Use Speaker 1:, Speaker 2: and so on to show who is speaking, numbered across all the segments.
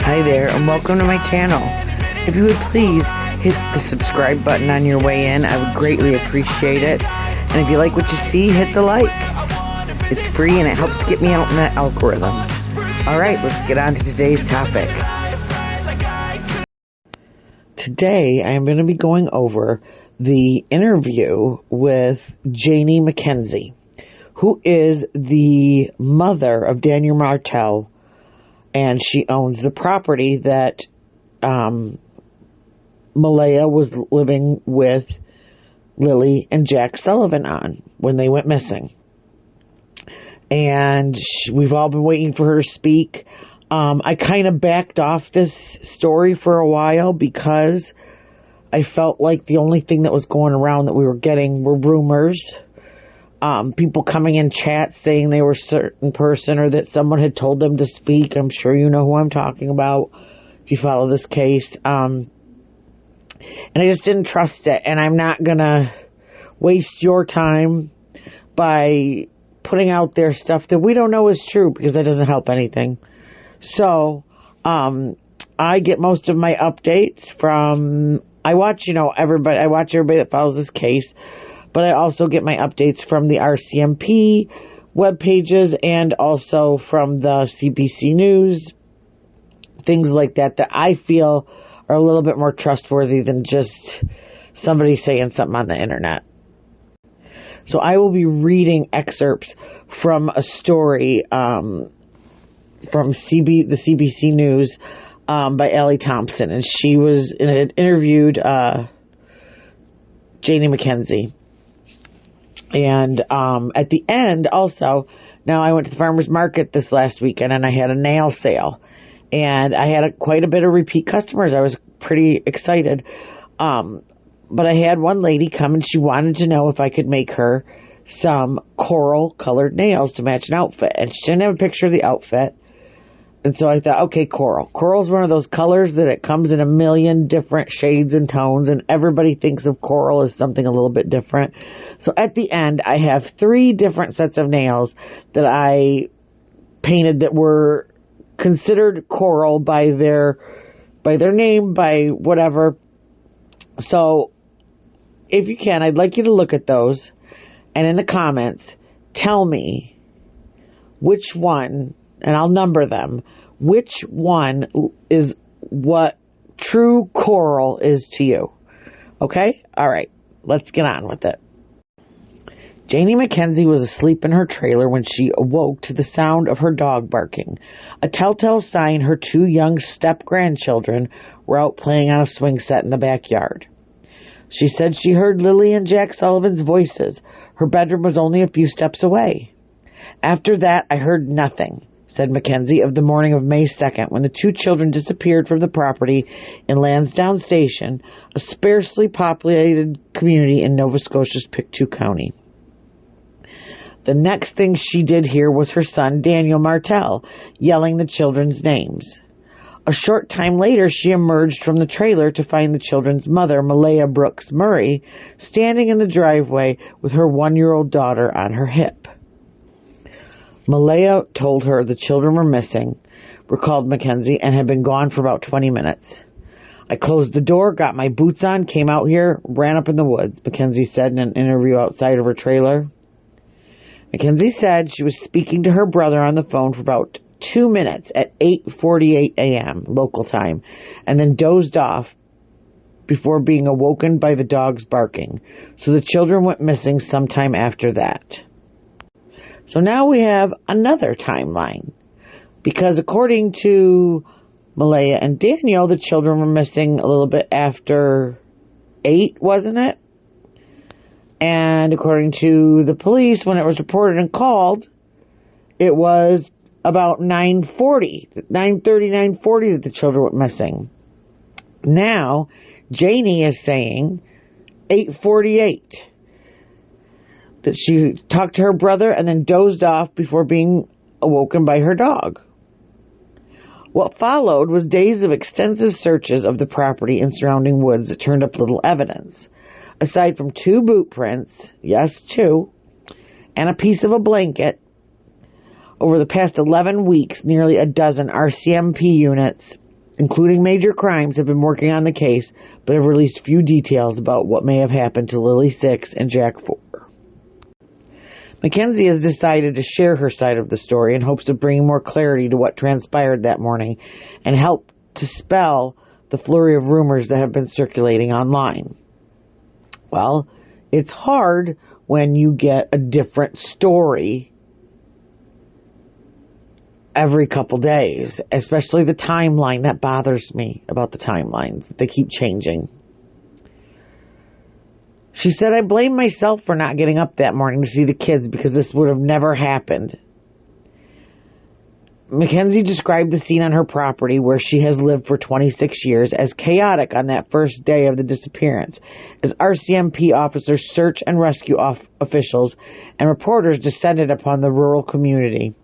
Speaker 1: Hi there, and welcome to my channel. If you would please hit the subscribe button on your way in, I would greatly appreciate it. And if you like what you see, hit the like. It's free and it helps get me out in that algorithm. Alright, let's get on to today's topic. Today, I am going to be going over the interview with Janie Mackenzie, who is the mother of Daniel Martell, and she owns the property that Malaya was living with Lily and Jack Sullivan on when they went missing. And we've all been waiting for her to speak. I kind of backed off this story for a while because I felt like the only thing that was going around that we were getting were rumors. People coming in chat saying they were a certain person or that someone had told them to speak. I'm sure you know who I'm talking about if you follow this case. And I just didn't trust it. And I'm not going to waste your time by putting out there stuff that we don't know is true, because that doesn't help anything. So I get most of my updates from, I watch everybody that follows this case. But I also get my updates from the RCMP web pages and also from the CBC News, things like that I feel are a little bit more trustworthy than just somebody saying something on the internet. So I will be reading excerpts from a story from the CBC News by Allie Thompson, and she had interviewed Janie Mackenzie. And at the end, also, now I went to the farmer's market this last weekend and I had a nail sale. And I had quite a bit of repeat customers. I was pretty excited. But I had one lady come and she wanted to know if I could make her some coral colored nails to match an outfit. And she didn't have a picture of the outfit. And so I thought, okay, coral. Coral is one of those colors that it comes in a million different shades and tones, and everybody thinks of coral as something a little bit different. So at the end, I have 3 different sets of nails that I painted that were considered coral by their name, by whatever. So if you can, I'd like you to look at those, and in the comments, tell me which one, and I'll number them, which one is what true coral is to you. Okay? All right. Let's get on with it. Janie Mackenzie was asleep in her trailer when she awoke to the sound of her dog barking, a telltale sign her 2 young step-grandchildren were out playing on a swing set in the backyard. She said she heard Lily and Jack Sullivan's voices. Her bedroom was only a few steps away. After that, I heard nothing, said Mackenzie of the morning of May 2nd, when the 2 children disappeared from the property in Lansdowne Station, a sparsely populated community in Nova Scotia's Pictou County. The next thing she did hear was her son, Daniel Martell, yelling the children's names. A short time later, she emerged from the trailer to find the children's mother, Malaya Brooks Murray, standing in the driveway with her 1-year-old daughter on her hip. Malaya told her the children were missing, recalled Mackenzie, and had been gone for about 20 minutes. I closed the door, got my boots on, came out here, ran up in the woods, Mackenzie said in an interview outside of her trailer. Mackenzie said she was speaking to her brother on the phone for about 2 minutes at 8:48 a.m. local time, and then dozed off before being awoken by the dogs barking. So the children went missing sometime after that. So now we have another timeline, because according to Malaya and Daniel, the children were missing a little bit after 8, wasn't it? And according to the police, when it was reported and called, it was about 9:30 that the children went missing. Now, Janie is saying 8:48. That she talked to her brother and then dozed off before being awoken by her dog. What followed was days of extensive searches of the property and surrounding woods that turned up little evidence. Aside from 2 boot prints, yes, 2, and a piece of a blanket, over the past 11 weeks, nearly a dozen RCMP units including major crimes, have been working on the case, but have released few details about what may have happened to Lily 6 and Jack 4. Mackenzie has decided to share her side of the story in hopes of bringing more clarity to what transpired that morning and help to spell the flurry of rumors that have been circulating online. Well, it's hard when you get a different story every couple days, especially the timeline. That bothers me about the timelines. They keep changing. She said, I blame myself for not getting up that morning to see the kids because this would have never happened. Mackenzie described the scene on her property where she has lived for 26 years as chaotic on that first day of the disappearance, as RCMP officers, search and rescue officials, and reporters descended upon the rural community.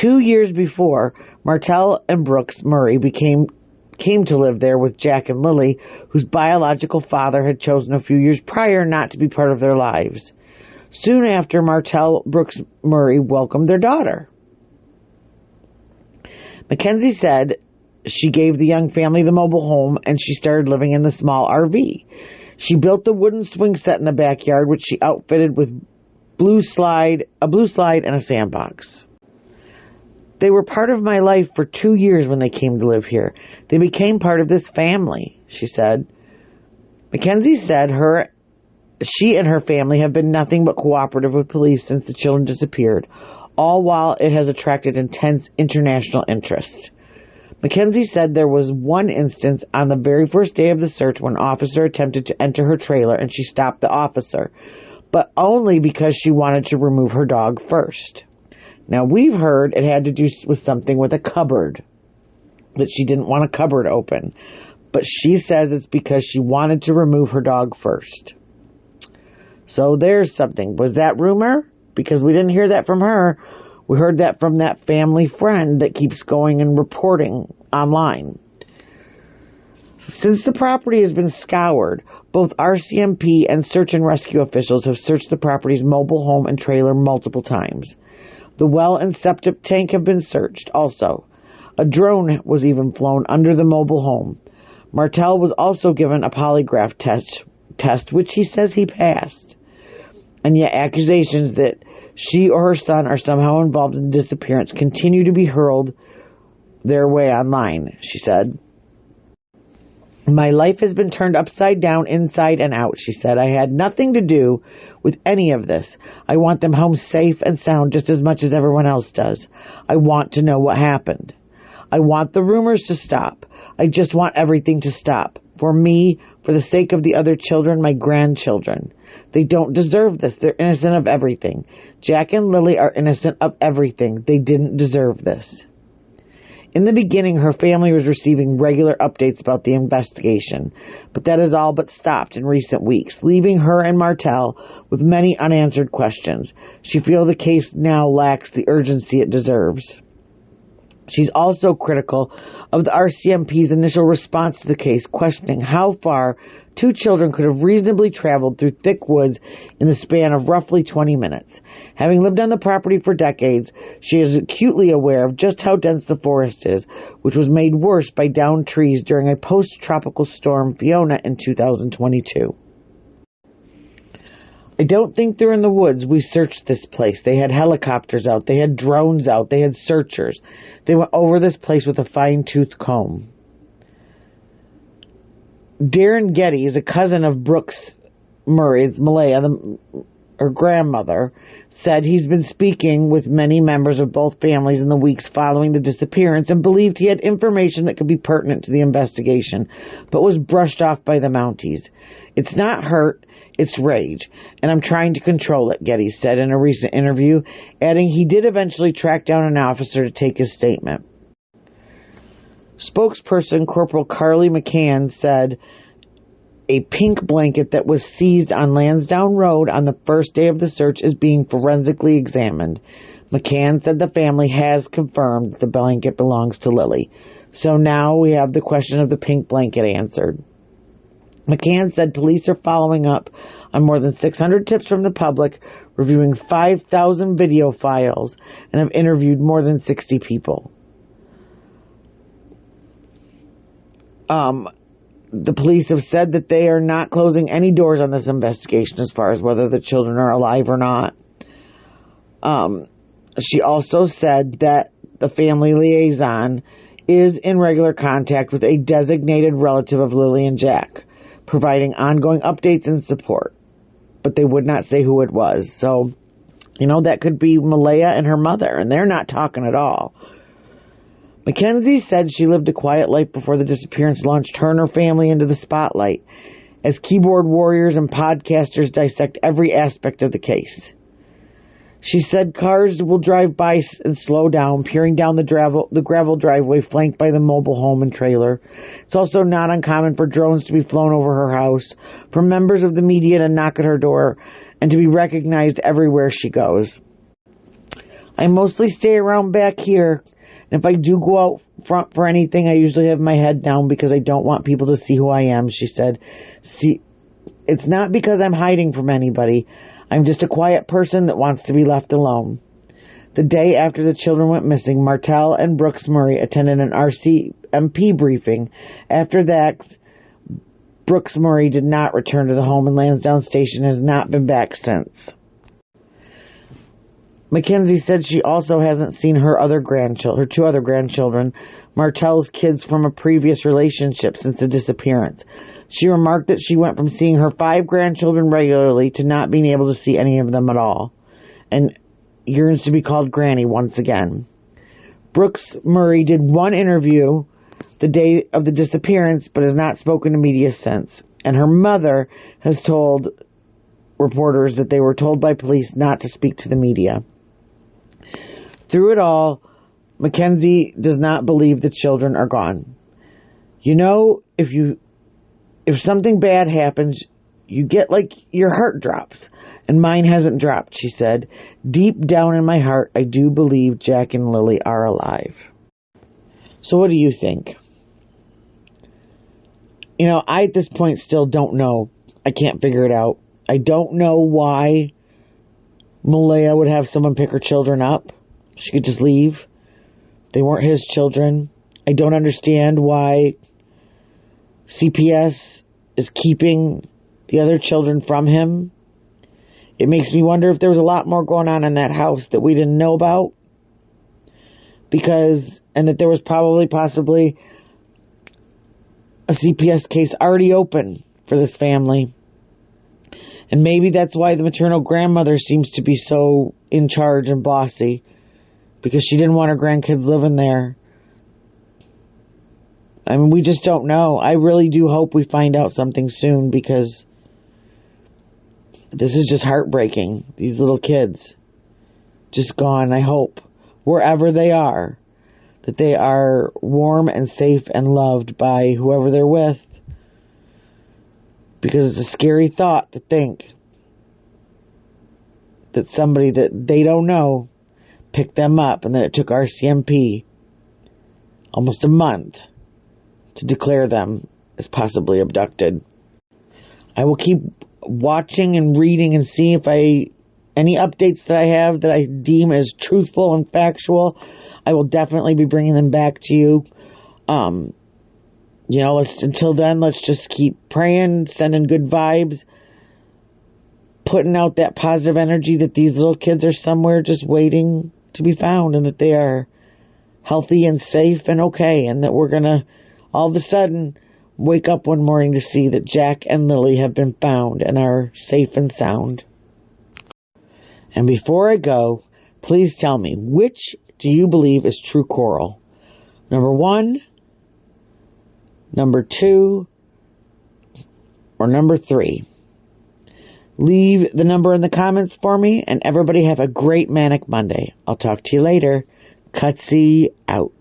Speaker 1: 2 years before, Martell and Brooks Murray came to live there with Jack and Lily, whose biological father had chosen a few years prior not to be part of their lives. Soon after, Martell Brooks Murray welcomed their daughter. Mackenzie said she gave the young family the mobile home and she started living in the small RV. She built the wooden swing set in the backyard, which she outfitted with a blue slide and a sandbox. They were part of my life for 2 years when they came to live here. They became part of this family, she said. Mackenzie said she and her family have been nothing but cooperative with police since the children disappeared, all while it has attracted intense international interest. Mackenzie said there was one instance on the very first day of the search when an officer attempted to enter her trailer and she stopped the officer, but only because she wanted to remove her dog first. Now, we've heard it had to do with something with a cupboard, that she didn't want a cupboard open. But she says it's because she wanted to remove her dog first. So there's something. Was that rumor? Because we didn't hear that from her. We heard that from that family friend that keeps going and reporting online. Since the property has been scoured, both RCMP and search and rescue officials have searched the property's mobile home and trailer multiple times. The well and septic tank have been searched also. A drone was even flown under the mobile home. Martell was also given a polygraph test, which he says he passed. And yet accusations that she or her son are somehow involved in the disappearance continue to be hurled their way online, she said. My life has been turned upside down, inside and out, she said. I had nothing to do with any of this. I want them home safe and sound just as much as everyone else does. I want to know what happened. I want the rumors to stop. I just want everything to stop. For me, for the sake of the other children, my grandchildren. They don't deserve this. They're innocent of everything. Jack and Lily are innocent of everything. They didn't deserve this. In the beginning, her family was receiving regular updates about the investigation, but that has all but stopped in recent weeks, leaving her and Martell with many unanswered questions. She feels the case now lacks the urgency it deserves. She's also critical of the RCMP's initial response to the case, questioning how far 2 children could have reasonably traveled through thick woods in the span of roughly 20 minutes. Having lived on the property for decades, she is acutely aware of just how dense the forest is, which was made worse by downed trees during a post-tropical storm Fiona in 2022. I don't think they're in the woods. We searched this place. They had helicopters out. They had drones out. They had searchers. They went over this place with a fine-tooth comb. Darren Getty is a cousin of Brooks Murray, it's Malaya, her grandmother, said he's been speaking with many members of both families in the weeks following the disappearance and believed he had information that could be pertinent to the investigation, but was brushed off by the Mounties. It's not hurt, it's rage, and I'm trying to control it, Getty said in a recent interview, adding he did eventually track down an officer to take his statement. Spokesperson Corporal Carly McCann said a pink blanket that was seized on Lansdowne Road on the first day of the search is being forensically examined. McCann said the family has confirmed that the blanket belongs to Lily. So now we have the question of the pink blanket answered. McCann said police are following up on more than 600 tips from the public, reviewing 5,000 video files, and have interviewed more than 60 people. The police have said that they are not closing any doors on this investigation as far as whether the children are alive or not. She also said that the family liaison is in regular contact with a designated relative of Lily and Jack, providing ongoing updates and support. But they would not say who it was. So, that could be Malaya and her mother, and they're not talking at all. Mackenzie said she lived a quiet life before the disappearance launched her and her family into the spotlight as keyboard warriors and podcasters dissect every aspect of the case. She said cars will drive by and slow down, peering down the gravel driveway flanked by the mobile home and trailer. It's also not uncommon for drones to be flown over her house, for members of the media to knock at her door, and to be recognized everywhere she goes. I mostly stay around back here, and if I do go out front for anything, I usually have my head down because I don't want people to see who I am, she said. See, it's not because I'm hiding from anybody. I'm just a quiet person that wants to be left alone. The day after the children went missing, Martell and Brooks Murray attended an RCMP briefing. After that, Brooks Murray did not return to the home, and Lansdowne Station has not been back since. Mackenzie said she also hasn't seen her two other grandchildren, Martell's kids from a previous relationship, since the disappearance. She remarked that she went from seeing her 5 grandchildren regularly to not being able to see any of them at all, and yearns to be called Granny once again. Brooks Murray did one interview the day of the disappearance, but has not spoken to media since, and her mother has told reporters that they were told by police not to speak to the media. Through it all, Mackenzie does not believe the children are gone. If something bad happens, you get your heart drops. And mine hasn't dropped, she said. Deep down in my heart, I do believe Jack and Lily are alive. So what do you think? I at this point still don't know. I can't figure it out. I don't know why Malaya would have someone pick her children up. She could just leave. They weren't his children. I don't understand why CPS is keeping the other children from him. It makes me wonder if there was a lot more going on in that house that we didn't know about. And that there was possibly a CPS case already open for this family. And maybe that's why the maternal grandmother seems to be so in charge and bossy, because she didn't want her grandkids living there. I mean, we just don't know. I really do hope we find out something soon, because this is just heartbreaking. These little kids just gone. I hope wherever they are, that they are warm and safe and loved by whoever they're with. Because it's a scary thought to think that somebody that they don't know picked them up, and that it took RCMP almost a month to declare them as possibly abducted. I will keep watching and reading and see if any updates that I have that I deem as truthful and factual, I will definitely be bringing them back to you. Until then, let's just keep praying, sending good vibes, putting out that positive energy that these little kids are somewhere just waiting to be found, and that they are healthy and safe and okay, and that we're going to all of a sudden wake up one morning to see that Jack and Lily have been found and are safe and sound. And before I go, please tell me, which do you believe is true coral? Number 1, number 2, or number 3? Leave the number in the comments for me, and everybody have a great Manic Monday. I'll talk to you later. Cutsy out.